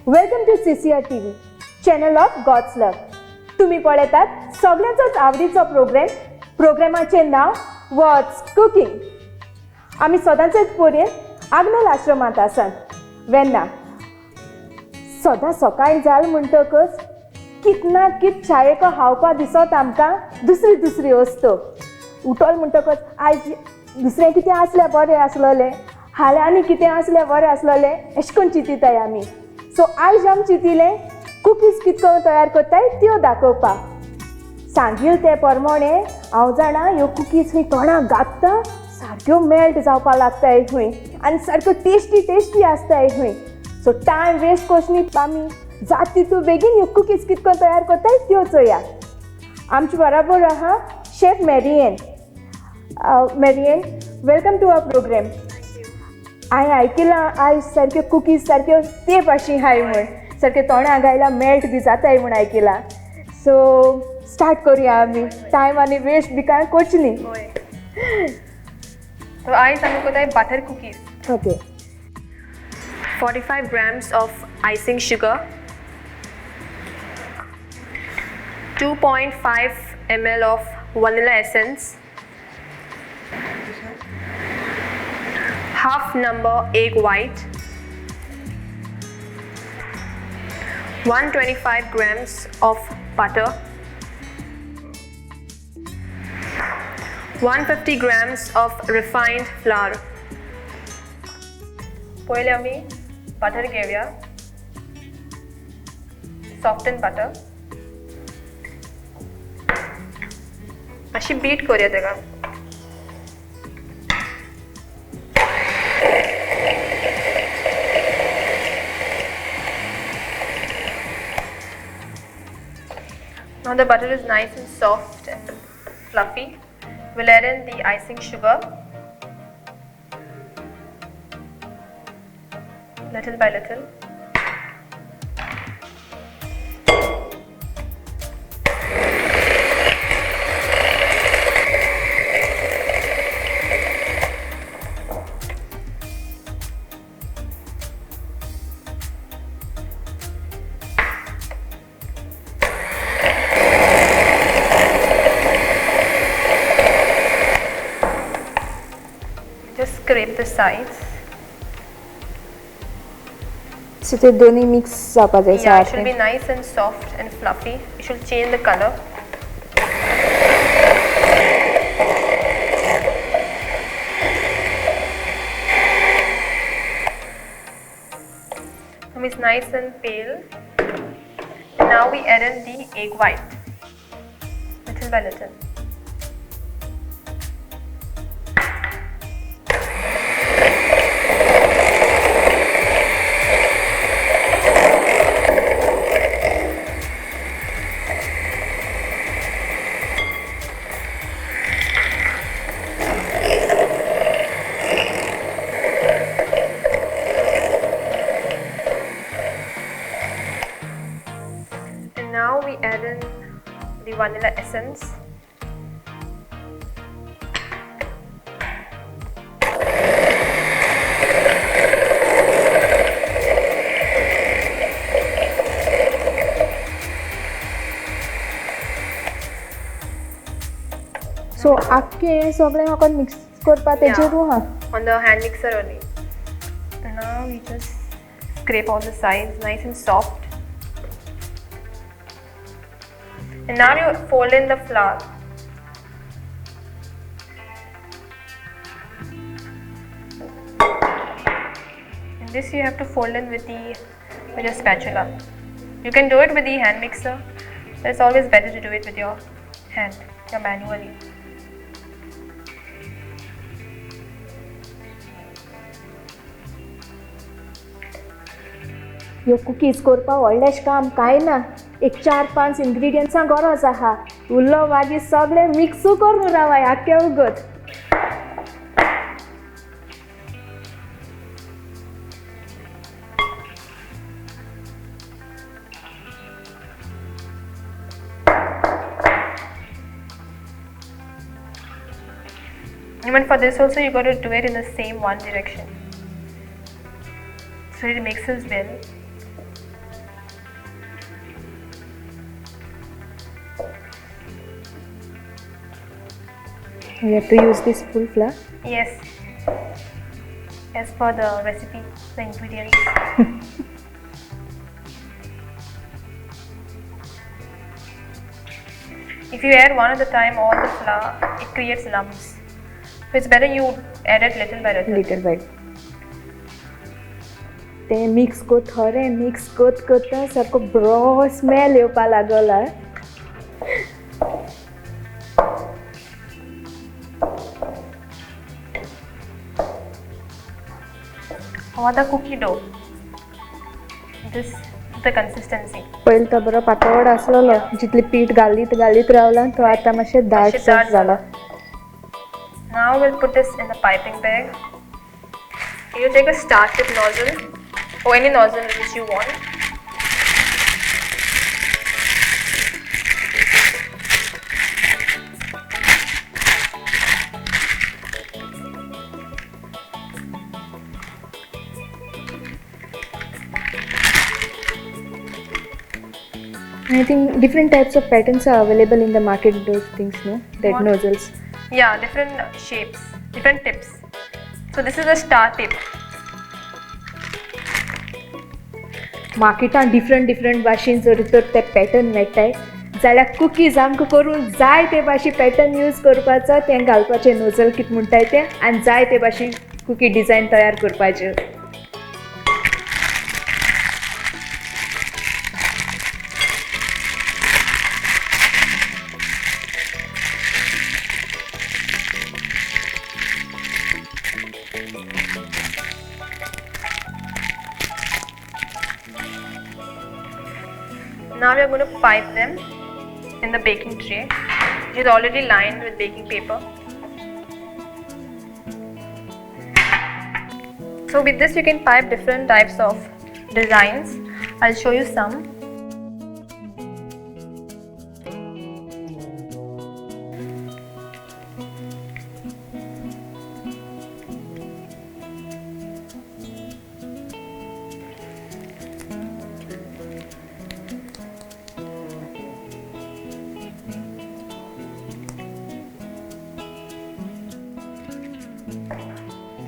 Welcome to CCR TV, channel of God's love. तुम्ही पळयतात सगळ्यांचोच आवडीचो प्रोग्रामाचे नाव वॉट्स कुकिंग. आमी सदांचेच पोरयेन आग्नेल आश्रमांत आसात. वेन्ना सदां सकाळी जाल म्हणटकच कित ना कित चायेको हावपा दिसत आमकां दुसरी वस्तू. उठोल म्हणटकच आयज दुसरें कितें आसल्यार बरें आसलेलें, हाल्यां आनी कितें आसल्यार बरें आसलेलें अशें करून चिंतिताय आमी. सो आयज आमी चिंतिलें कुकीज कितको तयार करताय त्यो दाखोवपाक. सांगिल ते प्रमाणे हांव जाणा ह्यो कुकीज खंय तोंडाक घातता सारक्यो मेल्ट जावपाक लागताय खंय आनी सारक्यो टेस्टी आसताय खंय. सो टायम वेस्ट करचनी आमी जात तितू बेगीन ह्यो कुकीज कितको तयार करताय त्यो चोया. आमचे बरोबर आहा chef Marian. Marian, welcome to our program. हांवें आयकलां आयज सारक्यो कुकीज सारक्यो तेप अशी हाय म्हण, सारके तोंडाक घायला मेल्ट बी जाताय म्हण आयकलां. सो स्टार्ट करुया आमी, टायम आनी वेस्ट बी कांय करची न्ही. तो आयज आमी करताय butter cookies. Okay. 45 grams of icing sugar, 2.5 ml of vanilla essence, half number egg white, 125 grams of butter, 150 grams of refined flour. पहिले आमी बटर घेवया, सॉफ्टन बटर. अशी बीट करूया तेका. Now the butter is nice and soft and fluffy. We'll add in the icing sugar little by little. Just scrape the sides. सो ते दोन्ही mix जावपा जाय Yeah, it should सारके. be nice and soft and fluffy. It should change the color. Now it's nice and pale. And now we add in the egg white, little by little. Now we add in the vanilla essence. सो आख्खे सगळें म्हाका mix करपा तेजेरू हा. On the hand mixer only. And now we just scrape all the sides nice and soft. And now you fold in the flour. And this you have to fold in with your spatula. You can do it with the hand mixer, but it's always better to do it with your hand, manually. ह्यो cookies करपाक व्हडलेंच काम कांय ना. एक 4-5 इंग्रेडियंट्सां गरज आहा. उरलो मागीर सगळें मिक्स करून रावाय आख्खे उगत. Even for this also you got to do it in the same one direction. So it mixes well. We have to use this full flour. Yes. As per the recipe, the ingredients. If you add one at a time all the flour, it creates lumps. So it's better you add it little by little. Little bit. ते mix को थोडे mix करता सारको बरो smell येवपा लागला. Or the cookie dough. This is the consistency. पहिले तो बरो पातळ आसलोलो जितली पीठ घालीत रावला तो आता मातशें दाटसर जाला. Now we'll put this in the piping bag. You take a star tip nozzle or any nozzle which you want. I think different types of patterns are available in the market, those things, no? That What? nozzles. Yeah, different shapes, different tips. So this is a star tip. मार्केटान different भाशेन जर तर ते pattern मेळटाय जाल्यार cookies आमकां करून जाय ते भाशे पॅटर्न यूज करपाचो तें घालपाचें नोजल कितें म्हणटाय तें आनी जाय ते भाशेन कुकी डिझायन तयार करपाच्यो. Now we are going to pipe them in the baking tray, which is already lined with baking paper. So with this you can pipe different types of designs. I'll show you some.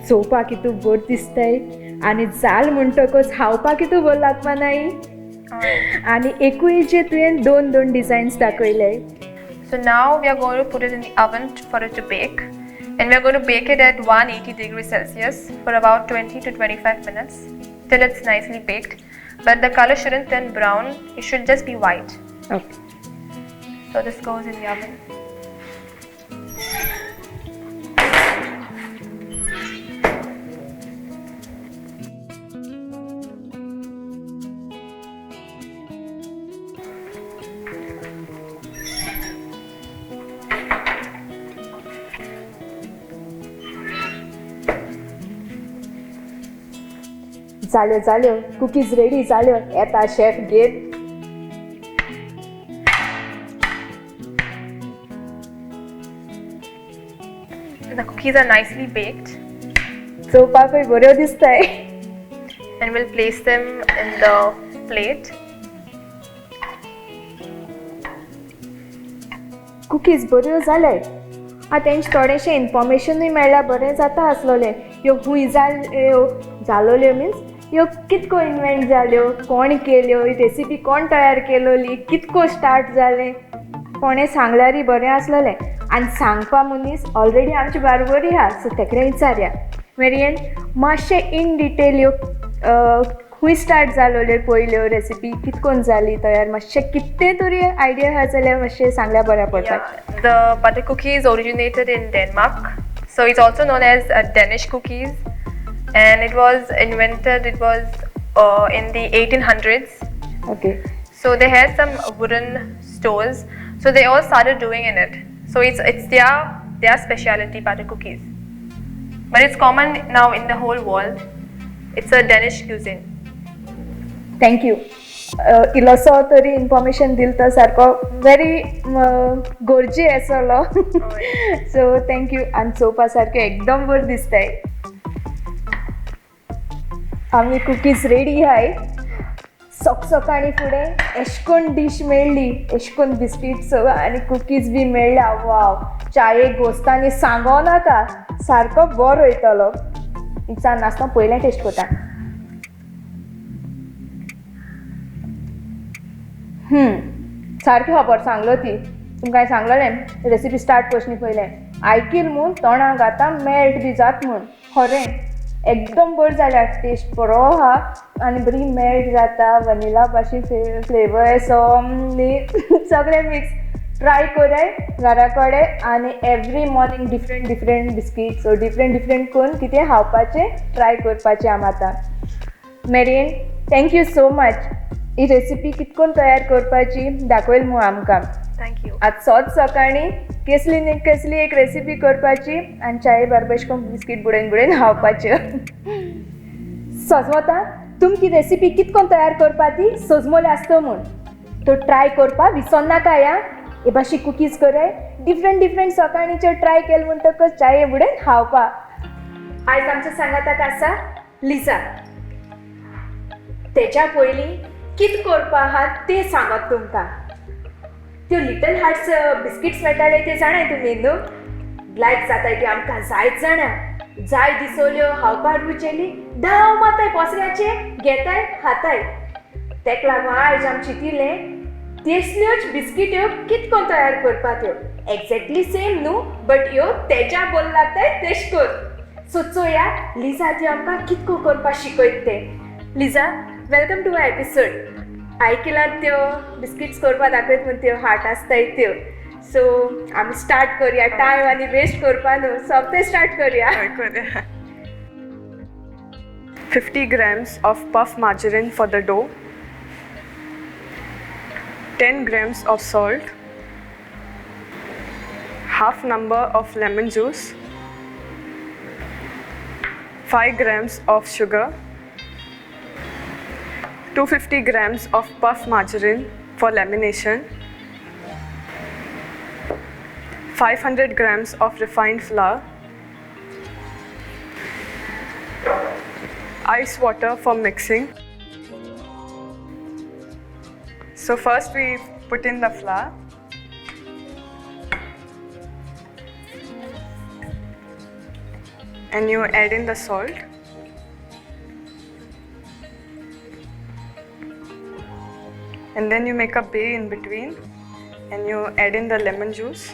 चोवपाक कितू बरी दिसताय आनी जाल म्हणटकच खावपाक कितू बरें लागपा नाय. आनी एकूय जे तुवें दोन designs दाखयले. So now we are going to put it in the oven for it to bake, and we are going to bake it at 180 degrees Celsius for about 20 to 25 minutes till it's nicely baked. But the color shouldn't turn brown, it should just be white. Okay. So this goes in the oven. जाल्यो cookies ready जाल्यो. येता chef घेत. The cookies are nicely baked, चोवपाकूय बऱ्यो दिसताय. and we'll place them in the plate. Cookies बऱ्यो जाल्याय. तेंचे थोडेशें इन्फॉर्मेशनूय मेळ्ळ्यार बरें जाता आसलोलें. ह्यो खूंय जालोल्यो मिन्स ह्यो कितको इन्वेंट जाल्यो, कोण केल्यो, ही रेसिपी कोण तयार केलोली, कितको स्टार्ट जालें, कोणें सांगल्यारय बरें आसलोलें. आनी सांगपा मनीस ऑलरेडी आमचे बारबरी आहा, सो तेका विचारया. वेरियन मातशें इन डिटेल ह्यो खूंय स्टार्ट जालोल्यो पयल्यो रेसिपी कितकोन जाली तयार, मातशें कितें तरी आयडिया आहा जाल्यार मातशें सांगल्यार बऱ्या पडटा. Yeah, the butter cookies originated in Denmark, so it's also known as Danish cookies, and it was invented. It was in the 1800s. Okay. So they had some wooden stores, so they all started doing in it. So it's their specialty, butter cookies, but it's common now in the whole world. It's a Danish cuisine. Thank you. इल्लोसो तरी information दिल तो सारको very गरजे आसलो. So thank you. आनी चोवपा सारकें एकदम बरें दिसताय. आमी कुकीज रेडी आहाय. सकाळी फुडें एशकोन डीश मेळ्ळी, एशकोन बिस्किट्स आनी कुकीज बी मेळ्ळ्या. वाव, चायेक घोस्तानी सांगो नाका सारको बरो वयतलो. इचान नासतना पयलें टेस्ट कोता. सारकी खबर सांगलो ती. तुमकां सांगलोलें रेसिपी स्टार्ट करचनी पयलें. आयकील म्हूण तोंडां घाता मेल्ट बी जात म्हूण. खरें एकदम बरी जाल्या. टेस्ट बरो आहा आनी बरी मेल्ट जाता. वनिला भाशी फ्लेवर सगळें मिक्स. ट्राय कराय घरा कडेन आनी every morning different biscuits so different करून कितें खावपाचें ट्राय करपाचें आम आतां. Merin thank you so much. ही रेसिपी कितकोन तयार करपाची दाखयल म्हूण आमकां. Thank you. आज सोच सकाळी कसली एक रेसिपी करपाची आनी चाये बरोबर अशें करून बिस्कीट बुडयन खावपाच्यो. सजवता तुमची रेसिपी कितकोन तयार करपा ती सजमोले आसता म्हूण तो ट्राय करपा विसर नाका. हे भाशी कुकीज कराय डिफरंट सकाळीच्यो ट्राय केले म्हणटकच चाये बुडयन खावपा. आयज आमच्या सांगाताक आसा लिझा. तेच्या पयलीं कितें करपा आहा तें सांगत तुमकां. त्यो लिटल हार्ट्स बिस्किट्स मेळटाले ते जाणाय तुमी न्हू. लायक जाताय ती आमकां जायत जाणा. जाय दिसोल्यो खावपा रुचेली धांव माताय पोसऱ्याचे घेताय खाताय. तेका लागून आयज आमी चिंतिल्लें तेसल्योच बिस्किट्यो कितकोन तयार करपा त्यो. एक्झॅक्टली सेम न्हू बट ह्यो तेच्या बोल लागताय तेश कर. सो चोया लिझा त्यो आमकां कितको करपा शिकयत ते. Liza welcome to our episode. आयकिलात त्यो बिस्किट्स करपा दाखयत म्हूण त्यो हार्ट आसताय त्यो. सो आमी स्टार्ट करया. टायम आनी वेस्ट करपा न्हू सोगतें स्टार्ट करया. 50 grams of puff margarine for the dough, 10 grams of salt, half number of lemon juice, 5 grams of sugar, 250 grams of puff margarine for lamination, 500 grams of refined flour, ice water for mixing. So first we put in the flour. And you add in the salt. And then you make a bay in between and you add in the lemon juice.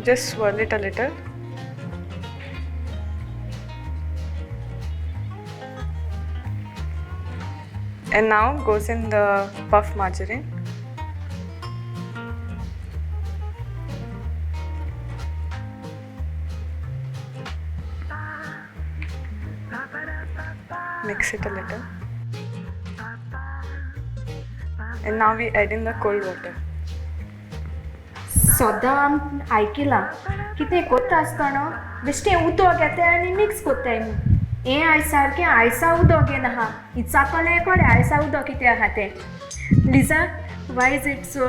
Just swirl it a little. And now goes in the puff margarine. Mix it a little. And now we add in the cold water. सदां आयकिलां कितें कोत्ता आसतना बेश्टें उदक घेताय आनी mix कोत्ताय म्हूण. हें आयज सारकें आयसा उदक घेन आहा. इचाकलें कोडे आयसा उदक कितें आहा तें. Liza why is it so,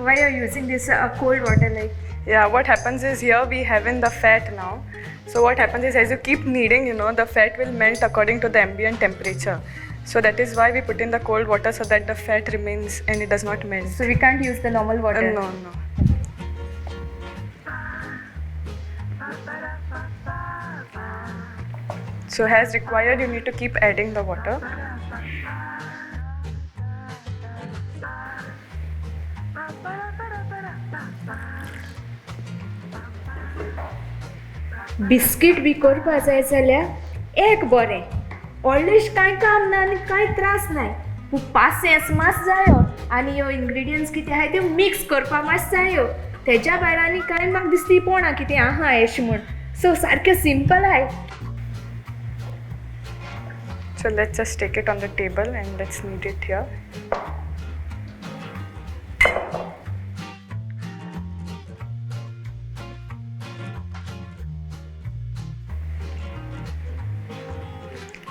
why are you using this cold water like? Yeah, what happens is here we have in the fat now. So what happens is as you keep kneading, the fat will melt according to the ambient temperature. So that is why we put in the cold water so that the fat remains and it does not melt. So we can't use the normal water. No. So as required, you need to keep adding the water. Biscuit बी करपा जाय जाल्यार एक बरें. व्हडलेंश कांय काम ना आनी कांय त्रास नाय. पूण पासियेंस मात जायो आनी ह्यो इंग्रेडियंट्स कितें आहाय त्यो मिक्स करपा मात जायो. तेज्या भायर आनी कांय म्हाका दिसती पोणा कितें आहा एश म्हूण. सो सारकें सिंपल आहाय. So let's just take it on the table and let's knead it here.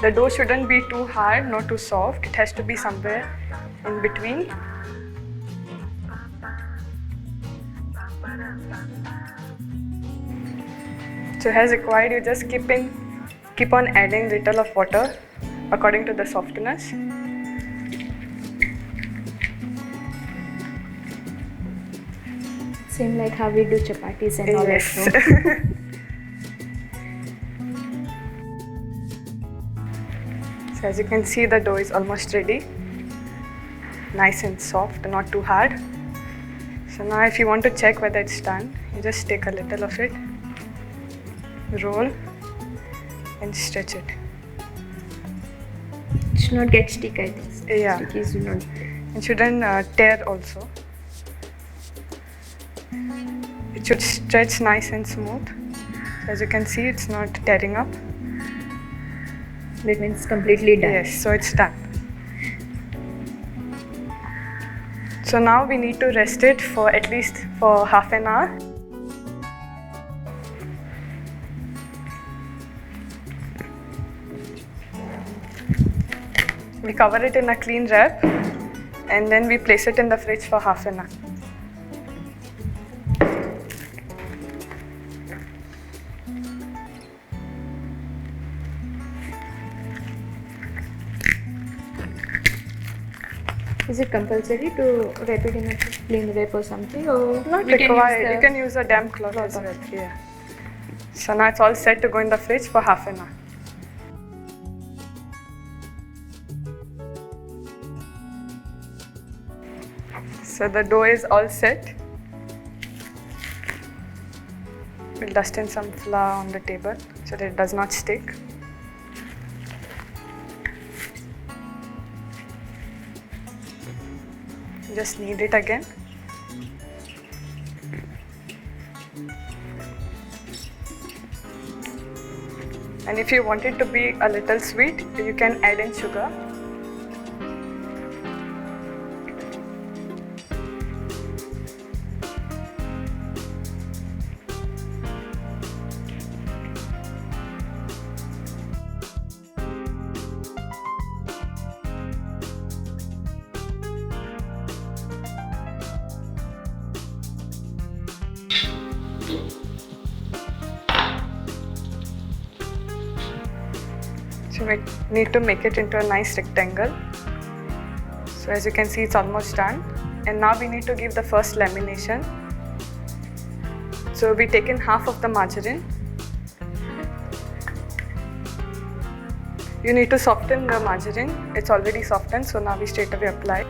The dough shouldn't be too hard nor too soft. It has to be somewhere in between. So as required, you just keep on adding little of water according to the softness. Same like how we do chapatis and all Yes. at home. So as you can see, the dough is almost ready. Nice and soft, not too hard. So now if you want to check whether it's done, you just take a little of it, roll and stretch it. It should not get stick, I think. Yeah. Stickies do not. It shouldn't tear also. It should stretch nice and smooth. So as you can see, it's not tearing up. That means completely done. Yes, so it's done. So now we need to rest it for at least for half an hour. We cover it in a clean wrap and then we place it in the fridge for half an hour. Is it compulsory to wrap it in a plain wrap or something, or Not we can use required. the- You can use a damp cloth as well. Yeah. So now it's all set to go in the fridge for half an hour. So the dough is all set. We'll dust in some flour on the table so that it does not stick. Just knead it again. And if you want it to be a little sweet, you can add in sugar. So we need to make it into a nice rectangle. So as you can see, it's almost done. And now we need to give the first lamination. So we take in half of the margarine. You need to soften the margarine. It's already softened, so now we straight away apply.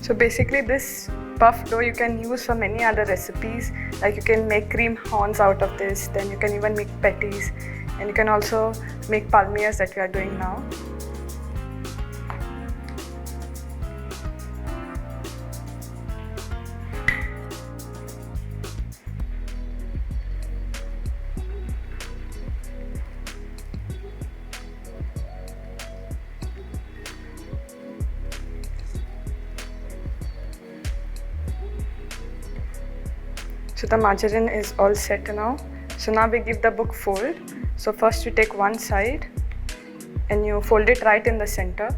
So basically this puff dough you can use for many other recipes, like you can make cream horns out of this, then you can even make patties, and you can also make palmiers that we are doing now. So the margarine is all set now. So now we give the book fold. So first you take one side and you fold it right in the center.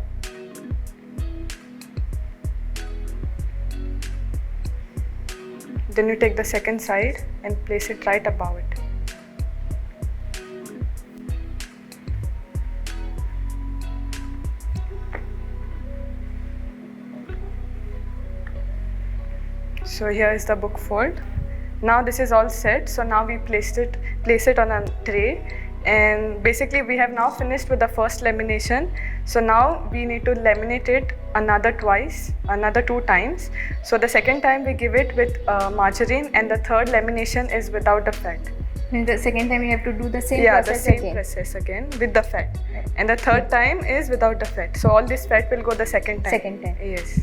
Then you take the second side and place it right above it. So here is the book fold. Now this is all set. So now we place it on a tray, and basically we have now finished with the first lamination. So now we need to laminate it another 2 times. So the second time we give it with margarine, and the third lamination is without the fat. And the second time you have to do the same Yeah, process the same again. process again with the fat. And the third time is without the fat. So all this fat will go the second time. Second time. Yes.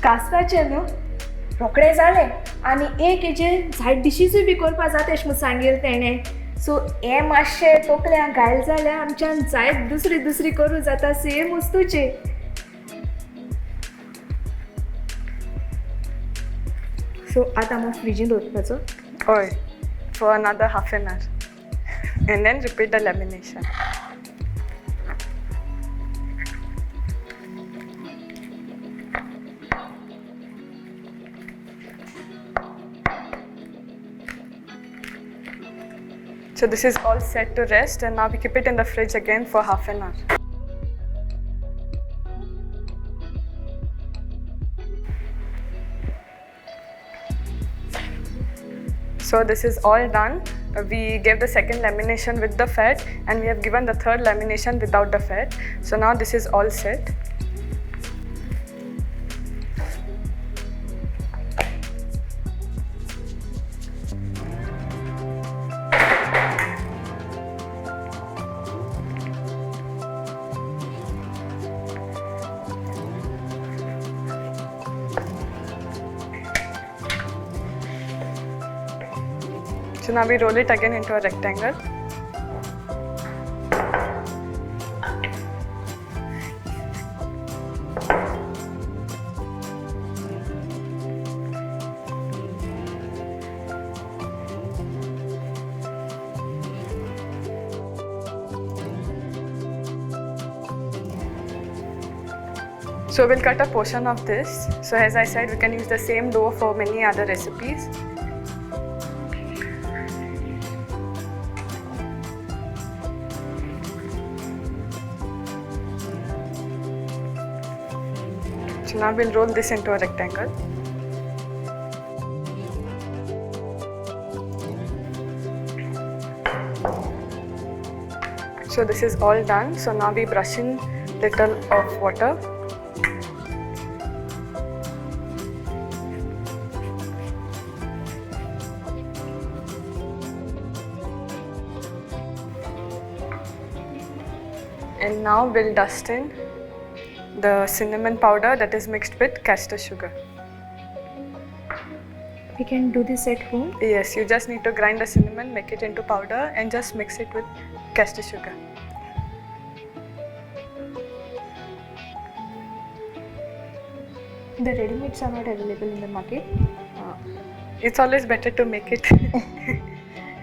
कास्ताचे न्हू रोखडे जाले आनी एक हेजे side डिशीसूय B करपा जाता अशें म्हूण सांगेल तेणें. सो हें मातशें तोकल्यान घायल जाल्यार आमच्यान जायत दुसरी करूं जाता सेम वस्तूचे. सो आतां आमकां फ्रिजीन दवरपाचो. Oi, for another half an hour. And then repeat the lamination. So this is all set to rest, and now we keep it in the fridge again for half an hour. So this is all done. We gave the second lamination with the fat, and we have given the third lamination without the fat. So now this is all set. So now we roll it again into a rectangle. So we'll cut a portion of this. So as I said, we can use the same dough for many other recipes. So now we'll roll this into a rectangle. So this is all done. So now we brush in little of water. And now we'll dust in the cinnamon powder that is mixed with castor sugar. We can do this at home. Yes, you just need to grind the cinnamon, make it into powder, and just mix it with castor sugar. The ready-mades are not available in the market. It's always better to make it.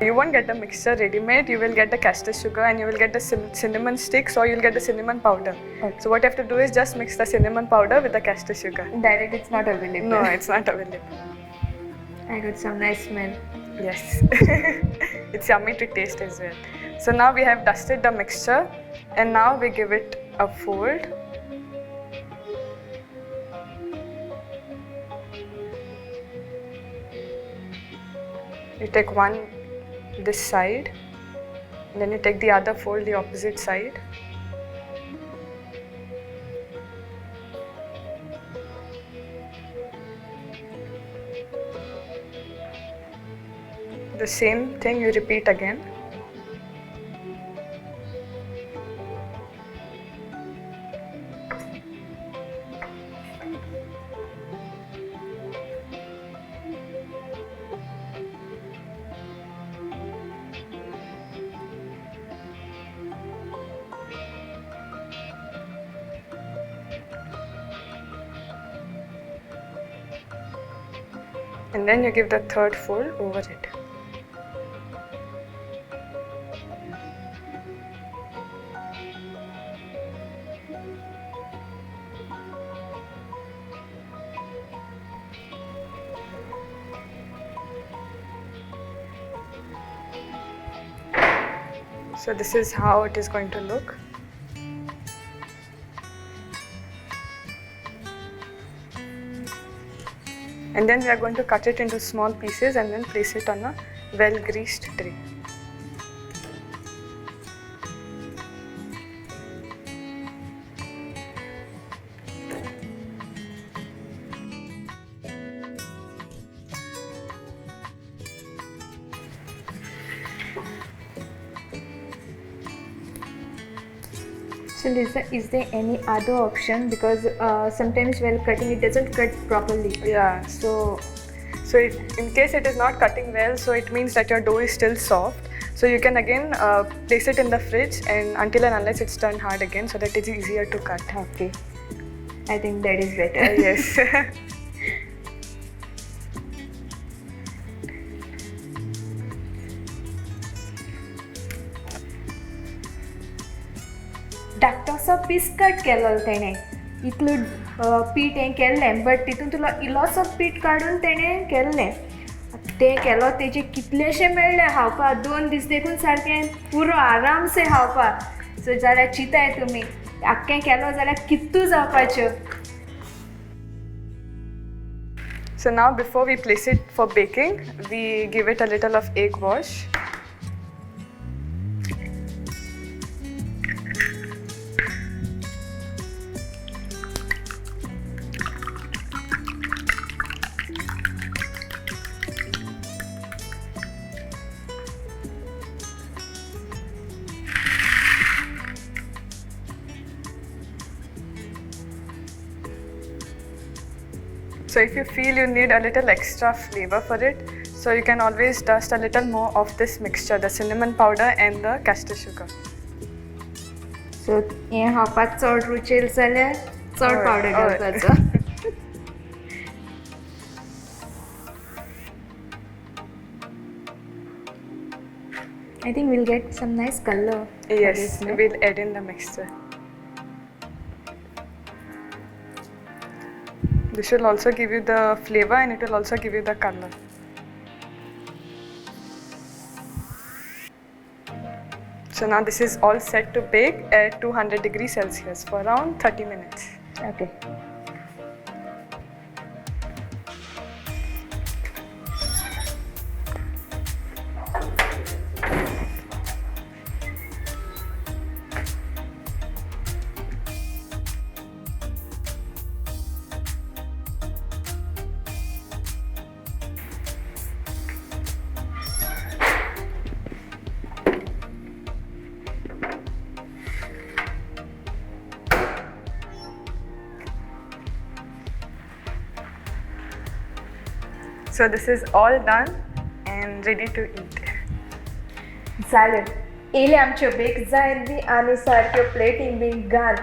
You won't get the mixture ready-made, you will get the castor sugar and you will get the cinnamon sticks, or you'll get the cinnamon powder. Okay. So what you have to do is just mix the cinnamon powder with the castor sugar. Direct, it's not available. No, it's not available. I got some nice smell. Yes, it's yummy to taste as well. So now we have dusted the mixture, and now we give it a fold. You take one this side, and then you take the other fold the opposite side. The same thing you repeat again. And then you give the third fold over it. So this is how it is going to look. And then we are going to cut it into small pieces and then place it on a well-greased tray. So Lisa, is there any other option? Because sometimes while cutting it doesn't cut properly. Yeah, so in case it is not cutting well, so it means that your dough is still soft. So you can again place it in the fridge and until and unless it's turned hard again, so that it's easier to cut. Okay, I think that is better. Yes. इल्लोसो piece cut केलो तेणें इतलो पीठ हें केल्लें but तितून तुला इल्लोसो पीठ काडून तेणें केल्लें तें केलो तेजे कितलेशे मेळ्ळे खावपाक 2 दीस देखून सारकें पुरो आरामसे खावपाक सो जाल्यार चिंताय तुमी आख्खें केलो जाल्यार कितू जावपाच्यो. So now before we place it for baking, we give it a little of egg wash. So if you feel you need a little extra flavor for it, so you can always dust a little more of this mixture, the cinnamon powder and the castor sugar. सो हें खावपाक चड रुचेल जाल्यार चड हय, powder हय. घालपाचो. I think we'll get some nice color. for Yes, this, no? we'll add in the mixture. This will also give you the flavor and it will also give you the color. So now this is all set to bake at 200 degrees Celsius for around 30 minutes. Okay. So this is all done and ready to eat. जालें येयले आमच्यो bake जायन B आनी सारक्यो plating B घाल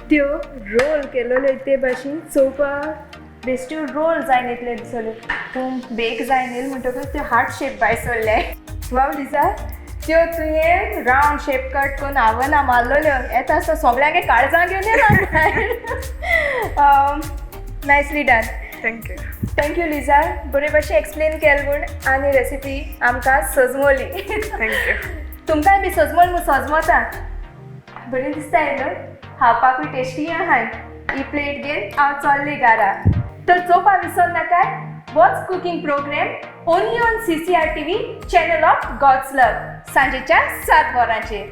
त्यो role केलोल्यो ते भाशेन चोवपाक बेश्ट्यो रोल जायन येतले दिसले पूण बेक जायन येयले म्हणटकच त्यो हार्ट शेप भायर सरले वाव लिजा त्यो तुवें रावंड शेप कट करून आवना मारलोल्यो येता आसता सगळ्यांगे काळजां घेवन येयला नायसली done. Thank you. Thank you Lija बरे भाशेन एक्सप्लेन केलें म्हूण आनी रेसिपी आमकां सजमोली. Thank you. तुमकांय बी सजमोल म्हूण सजमोता बरें दिसता न्हू खावपाकूय टेस्टी आहाय. ही प्लेट घेवन हांव चल्ली घरा तर चोवपा विसर नाकाय watch cooking programme only on CCR TV channel of God's love सांजेच्या 7 वरांचेर.